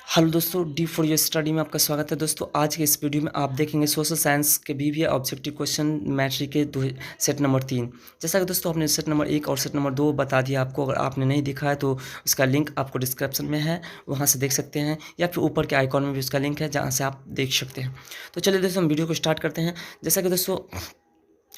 Hello दोस्तों, D for your study में आपका स्वागत है। दोस्तों आज के इस वीडियो में आप देखेंगे सोशल साइंस के बीवीए ऑब्जेक्टिव क्वेश्चन मैट्रिक के सेट नंबर 3। जैसा कि दोस्तों हमने सेट नंबर 1 और सेट नंबर 2 बता दिया आपको। अगर आपने नहीं देखा है तो उसका लिंक आपको डिस्क्रिप्शन में है, वहाँ से देख सकते हैं, या फिर ऊपर के आइकॉन में भी उसका लिंक है जहाँ से आप देख सकते हैं। तो चलिए दोस्तों हम वीडियो को स्टार्ट करते हैं। जैसा कि दोस्तों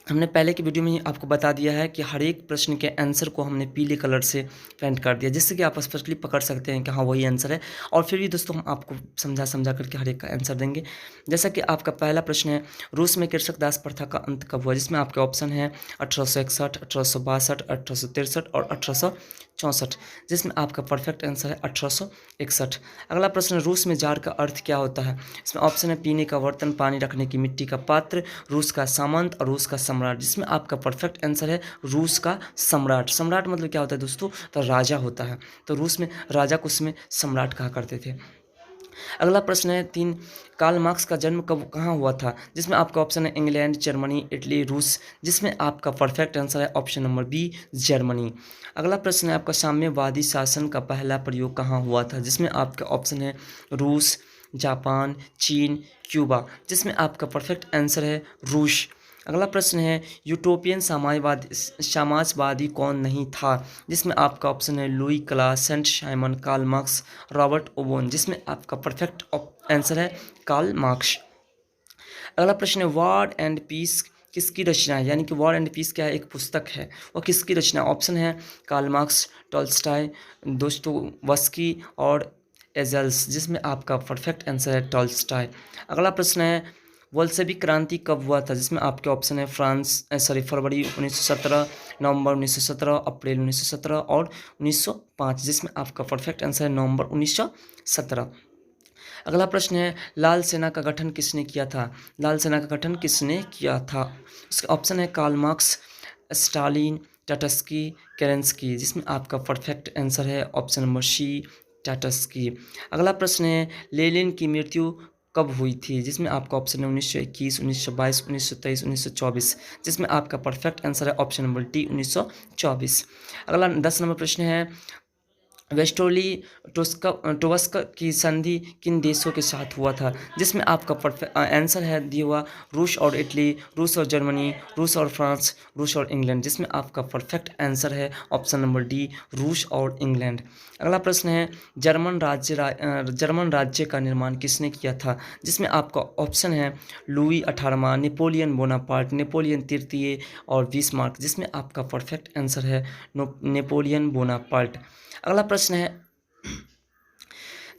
हमने पहले की वीडियो में ही आपको बता दिया है कि हर एक प्रश्न के आंसर को हमने पीले कलर से पेंट कर दिया, जिससे कि आप स्पष्टली पकड़ सकते हैं कि हाँ वही आंसर है। और फिर भी दोस्तों हम आपको समझा करके हर एक का आंसर देंगे। जैसा कि आपका पहला प्रश्न है, रूस में कृषक दास प्रथा का अंत कब हुआ, जिसमें आपके ऑप्शन है 1861, 1862, 1863 और 1864, जिसमें आपका परफेक्ट आंसर है 1861। अगला प्रश्न, रूस में जार का अर्थ क्या होता है। इसमें ऑप्शन है पीने का बर्तन, पानी रखने की मिट्टी का पात्र, रूस का सामंत और रूस का सम्राट, जिसमें आपका परफेक्ट आंसर है रूस का सम्राट। सम्राट मतलब क्या होता है दोस्तों, तो राजा होता है। तो रूस में राजा को उसमें सम्राट कहा करते थे। अगला प्रश्न है 3, कार्ल मार्क्स का जन्म कहाँ हुआ था, जिसमें आपका ऑप्शन है इंग्लैंड, जर्मनी, इटली, रूस, जिसमें आपका परफेक्ट आंसर है ऑप्शन नंबर बी, जर्मनी। अगला प्रश्न है आपका साम्यवादी शासन का पहला प्रयोग कहाँ हुआ था, जिसमें आपका ऑप्शन है रूस, जापान, चीन, क्यूबा, जिसमें आपका परफेक्ट आंसर है रूस। अगला प्रश्न है यूटोपियन समाजवादी कौन नहीं था, जिसमें आपका ऑप्शन है Louis Class, Saint Simon, Karl Marx, Robert Owen, जिसमें आपका परफेक्ट आंसर है कार्ल मार्क्स। अगला प्रश्न है वॉर एंड पीस किसकी रचना है, यानी कि वॉर एंड पीस क्या है, एक पुस्तक है, वो किसकी रचना। ऑप्शन है कार्ल मार्क्स, टॉल्स्टॉय, दोस्तोयेवस्की और एजल्स, जिसमें आपका परफेक्ट आंसर है टॉल्स्टॉय। अगला प्रश्न है बोल्शेविक क्रांति कब हुआ था, जिसमें आपके ऑप्शन है फरवरी 1917, नवंबर 1917, अप्रैल 1917 और 1905, जिसमें आपका परफेक्ट आंसर है नवंबर 1917। अगला प्रश्न है लाल सेना का गठन किसने किया था, लाल सेना का गठन किसने किया था। उसका ऑप्शन है कार्ल मार्क्स, स्टालिन, टाटस्की, केरेंस्की, जिसमें आपका परफेक्ट आंसर है ऑप्शन नंबर सी, टाटस्की। अगला प्रश्न है लेनिन की मृत्यु कब हुई थी, जिसमें आपका ऑप्शन है 1921, 1922, 1923, 1924, जिसमें आपका परफेक्ट आंसर है ऑप्शन नंबर डी, 1924। अगला 10 नंबर प्रश्न है वेस्टोली टोस्क की संधि किन देशों के साथ हुआ था, जिसमें आपका परफेक्ट आंसर है दिया हुआ रूस और इटली, रूस और जर्मनी, रूस और फ्रांस, रूस और इंग्लैंड, जिसमें आपका परफेक्ट आंसर है ऑप्शन नंबर डी, रूस और इंग्लैंड। अगला प्रश्न है जर्मन राज्य का निर्माण किसने किया था, जिसमें आपका ऑप्शन है लुई 18वां, नेपोलियन बोनापार्ट, नेपोलियन तृतीय और बिस्मार्क, जिसमें आपका परफेक्ट आंसर है नेपोलियन बोनापार्ट। अगला प्रश्न है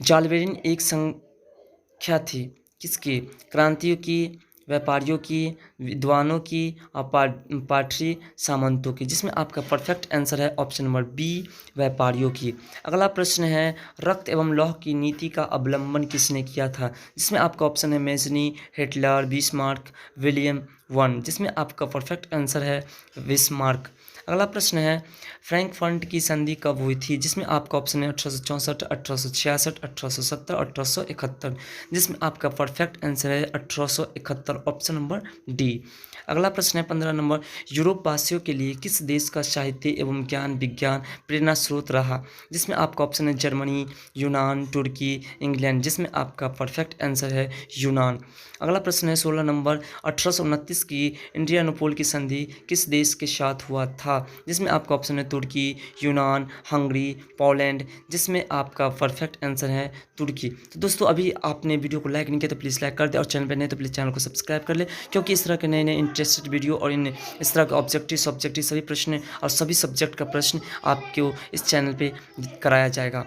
जालबेरिन एक संख्या थी किसकी, क्रांतियों की, व्यापारियों की, विद्वानों की और पाठरी सामंतों की, जिसमें आपका परफेक्ट आंसर है ऑप्शन नंबर बी, व्यापारियों की। अगला प्रश्न है रक्त एवं लौह की नीति का अवलंबन किसने किया था, जिसमें आपका ऑप्शन है Mazzini, Hitler, Bismarck, William one, जिसमें आपका परफेक्ट आंसर है बिस्मार्क। अगला प्रश्न है फ्रैंकफर्ट की संधि कब हुई थी, जिसमें आपका ऑप्शन है 1864, 1866, 1870, 1871, जिसमें आपका परफेक्ट आंसर है 1871, ऑप्शन नंबर डी। अगला प्रश्न है 15 नंबर यूरोप वासियों के लिए किस देश का साहित्य एवं ज्ञान विज्ञान प्रेरणा स्रोत रहा, जिसमें आपका ऑप्शन है जर्मनी, यूनान, तुर्की, इंग्लैंड, जिसमें आपका परफेक्ट आंसर है यूनान। अगला प्रश्न है 16 नंबर 1829 की एड्रियानोपल की संधि किस देश के साथ हुआ था, जिसमें आपका ऑप्शन है तुर्की, यूनान, हंगरी, पोलैंड, जिसमें आपका परफेक्ट आंसर है तुर्की। तो दोस्तों अभी आपने वीडियो को लाइक नहीं किया तो प्लीज़ लाइक कर दे, और चैनल पर नहीं तो प्लीज़ चैनल को सब्सक्राइब कर ले, क्योंकि इस तरह के नए नए इंटरेस्टेड वीडियो और इस तरह के ऑब्जेक्टिव सब्जेक्टिव सभी प्रश्न और सभी सब्जेक्ट का प्रश्न आपको इस चैनल पर कराया जाएगा।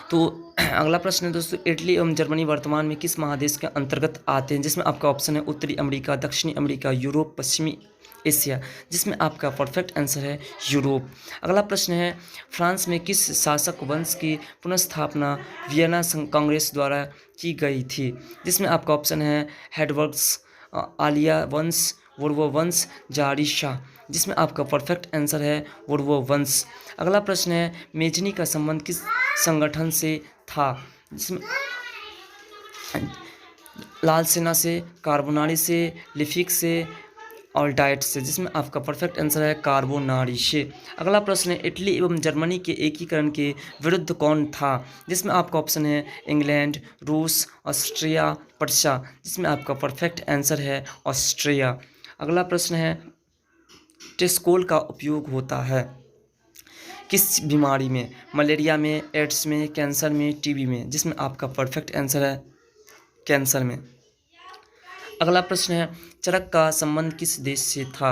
तो अगला प्रश्न है दोस्तों इटली एवं जर्मनी वर्तमान में किस महादेश के अंतर्गत आते हैं, जिसमें आपका ऑप्शन है उत्तरी अमेरिका, दक्षिणी अमेरिका, यूरोप, पश्चिमी एशिया, जिसमें आपका परफेक्ट आंसर है यूरोप। अगला प्रश्न है फ्रांस में किस शासक वंश की पुनर्स्थापना वियना कांग्रेस द्वारा की गई थी, जिसमें आपका ऑप्शन है हेडवर्ड्स, आलिया वंश, वुर्वो वंश, जारी शाह, जिसमें आपका परफेक्ट आंसर है वुर्वो वंश। अगला प्रश्न है मेजनी का संबंध किस संगठन से था, जिसमें लाल सेना से, कार्बोनारी से, लिफिक से, ऑल्डाइट से, जिसमें आपका परफेक्ट आंसर है कार्बोनारी से। अगला प्रश्न है इटली एवं जर्मनी के एकीकरण के विरुद्ध कौन था, जिसमें आपका ऑप्शन है इंग्लैंड, रूस, ऑस्ट्रिया, प्रशा, जिसमें आपका परफेक्ट आंसर है ऑस्ट्रिया। अगला प्रश्न है टेस्कोल का उपयोग होता है किस बीमारी में, मलेरिया में, एड्स में, कैंसर में, टीबी में, जिसमें आपका परफेक्ट आंसर है कैंसर में। अगला प्रश्न है चरक का संबंध किस देश से था,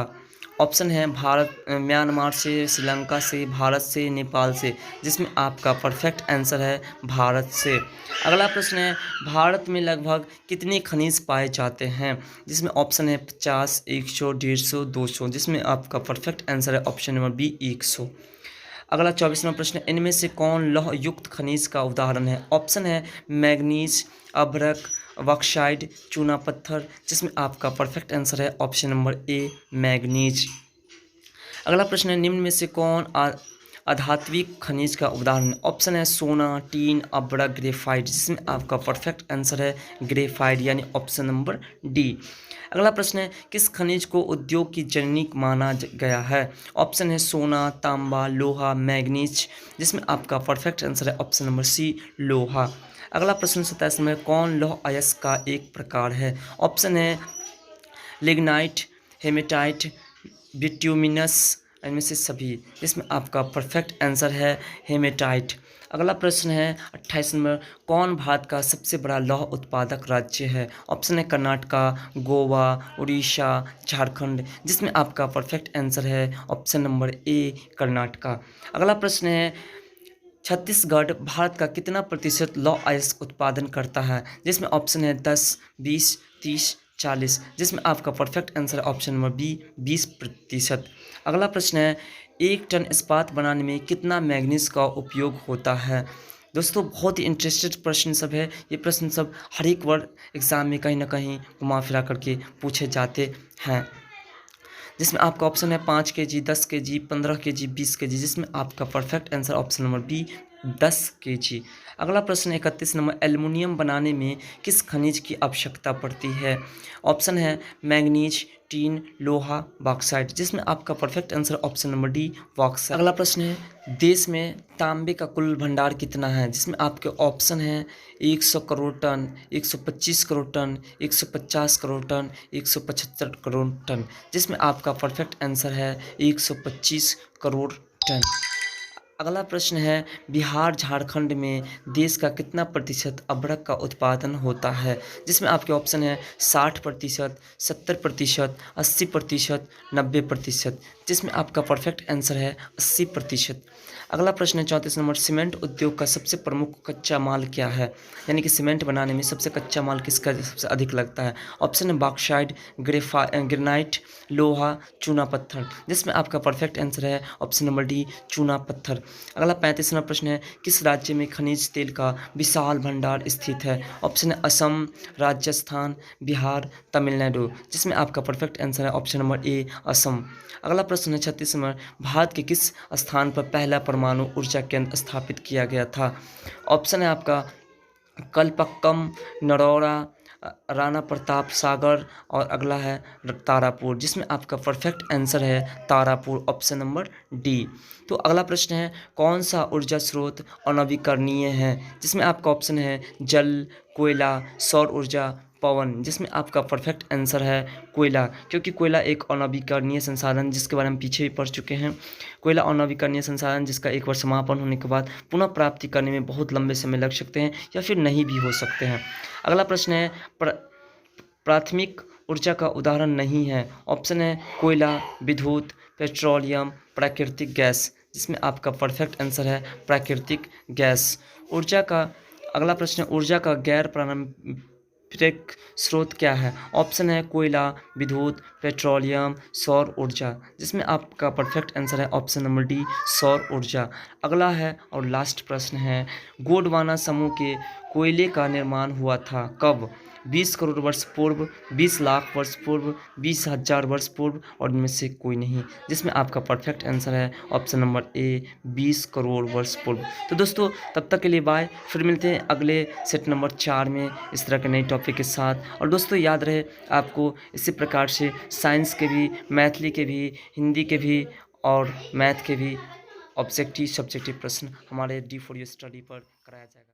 ऑप्शन है भारत, म्यांमार से, श्रीलंका से, भारत से, नेपाल से, जिसमें आपका परफेक्ट आंसर है भारत से। अगला प्रश्न है भारत में लगभग कितने खनिज पाए जाते हैं, जिसमें ऑप्शन है 50, 100, 150, 200, जिसमें आपका परफेक्ट आंसर है ऑप्शन नंबर बी 100। अगला 24वां प्रश्न, इनमें से कौन लौह युक्त खनिज का उदाहरण है, ऑप्शन है मैग्नीज, अभ्रक, बॉक्साइट, चूना पत्थर, जिसमें आपका परफेक्ट आंसर है ऑप्शन नंबर ए मैग्नीज। अगला प्रश्न है निम्न में से कौन अधात्विक खनिज का उदाहरण है, ऑप्शन है सोना, टीन, अभ्रक, ग्रेफाइट, जिसमें आपका परफेक्ट आंसर है ग्रेफाइट यानी ऑप्शन नंबर डी। अगला प्रश्न है किस खनिज को उद्योग की जननी माना गया है, ऑप्शन है सोना, तांबा, लोहा, मैग्नीज, जिसमें आपका परफेक्ट आंसर है ऑप्शन नंबर सी लोहा। अगला प्रश्न 27 में कौन लौह अयस्क का एक प्रकार है, ऑप्शन है लिग्नाइट, हेमेटाइट, बिट्यूमिनस, इनमें से सभी, जिसमें आपका परफेक्ट आंसर है हेमेटाइट। अगला प्रश्न है 28 नंबर कौन भारत का सबसे बड़ा लौह उत्पादक राज्य है, ऑप्शन है कर्नाटका, गोवा, उड़ीसा, झारखंड, जिसमें आपका परफेक्ट आंसर है ऑप्शन नंबर ए कर्नाटका। अगला प्रश्न है छत्तीसगढ़ भारत का कितना प्रतिशत लौह अयस्क उत्पादन करता है, जिसमें ऑप्शन है 10, 20, 30, 40, जिसमें आपका परफेक्ट आंसर है ऑप्शन नंबर बी 20%। अगला प्रश्न है 1 टन इस्पात बनाने में कितना मैग्नीज का उपयोग होता है। दोस्तों बहुत ही इंटरेस्टेड प्रश्न सब है, ये प्रश्न सब हर एक बार एग्ज़ाम में कहीं ना कहीं घुमा फिरा करके पूछे जाते हैं, जिसमें आपका ऑप्शन है 5 kg, 10 kg, 15 kg, 20 kg, जिसमें आपका perfect answer option number B 10 kg। अगला प्रश्न 31 नंबर एल्युमिनियम बनाने में किस खनिज की आवश्यकता पड़ती है, ऑप्शन है मैग्नीज, टीन, लोहा, बॉक्साइट, जिसमें आपका perfect answer option number D bauxite. अगला प्रश्न है देश में तांबे का कुल भंडार कितना है, जिसमें आपके ऑप्शन है 100 crore ton, 125 crore ton, 150 crore ton, 175 crore ton, जिसमें आपका परफेक्ट आंसर है 125 करोड़ टन। अगला प्रश्न है बिहार झारखंड में देश का कितना प्रतिशत अभ्रक का उत्पादन होता है, जिसमें आपके ऑप्शन है 60%, 70%, 80%, 90%, जिसमें आपका परफेक्ट आंसर है 80%। अगला प्रश्न है 34 नंबर सीमेंट उद्योग का सबसे प्रमुख कच्चा माल क्या है, यानी कि सीमेंट बनाने में सबसे कच्चा माल किसका सबसे अधिक लगता है, ऑप्शन है बॉक्साइट, ग्रेनाइट, लोहा, चूना पत्थर, जिसमें आपका परफेक्ट आंसर है ऑप्शन नंबर डी चूना पत्थर। अगला 35वां प्रश्न है किस राज्य में खनिज तेल का विशाल भंडार स्थित है, ऑप्शन है असम, राजस्थान, बिहार, तमिलनाडु, जिसमें आपका परफेक्ट आंसर है ऑप्शन नंबर ए असम। अगला प्रश्न है 36 नंबर भारत के किस स्थान पर पहला परमाणु ऊर्जा केंद्र स्थापित किया गया था, ऑप्शन है आपका कलपक्कम, नरौरा, राणा प्रताप सागर, और अगला है तारापुर, जिसमें आपका परफेक्ट आंसर है तारापुर ऑप्शन नंबर डी। तो अगला प्रश्न है कौन सा ऊर्जा स्रोत अनवीकरणीय है, जिसमें आपका ऑप्शन है जल, कोयला, सौर ऊर्जा, पवन, जिसमें आपका परफेक्ट आंसर है कोयला, क्योंकि कोयला एक अनवीकरणीय संसाधन जिसके बारे में पीछे भी पढ़ चुके हैं। कोयला अनवीकरणीय संसाधन जिसका एक बार समापन होने के बाद पुनः प्राप्ति करने में बहुत लंबे समय लग सकते हैं या फिर नहीं भी हो सकते हैं। अगला प्रश्न है प्राथमिक ऊर्जा का उदाहरण नहीं है, ऑप्शन है कोयला, विद्युत, पेट्रोलियम, प्राकृतिक गैस, जिसमें आपका परफेक्ट आंसर है प्राकृतिक गैस। ऊर्जा का अगला प्रश्न है ऊर्जा का गैर पारंपरिक स्रोत क्या है, ऑप्शन है कोयला, विद्युत, पेट्रोलियम, सौर ऊर्जा, जिसमें आपका परफेक्ट आंसर है ऑप्शन नंबर डी सौर ऊर्जा। अगला है और लास्ट प्रश्न है गोंडवाना समूह के कोयले का निर्माण हुआ था कब, 20 करोड़ वर्ष पूर्व, 20 लाख वर्ष पूर्व, 20,000 वर्ष पूर्व और इनमें से कोई नहीं, जिसमें आपका परफेक्ट आंसर है ऑप्शन नंबर ए 20 करोड़ वर्ष पूर्व। तो दोस्तों तब तक के लिए बाय, फिर मिलते हैं अगले सेट नंबर 4 में इस तरह के नए टॉपिक के साथ। और दोस्तों याद रहे आपको इसी प्रकार से साइंस के भी, मैथिली के भी, हिंदी के भी और मैथ के भी ऑब्जेक्टिव सब्जेक्टिव प्रश्न हमारे D4U स्टडी पर कराया जाएगा।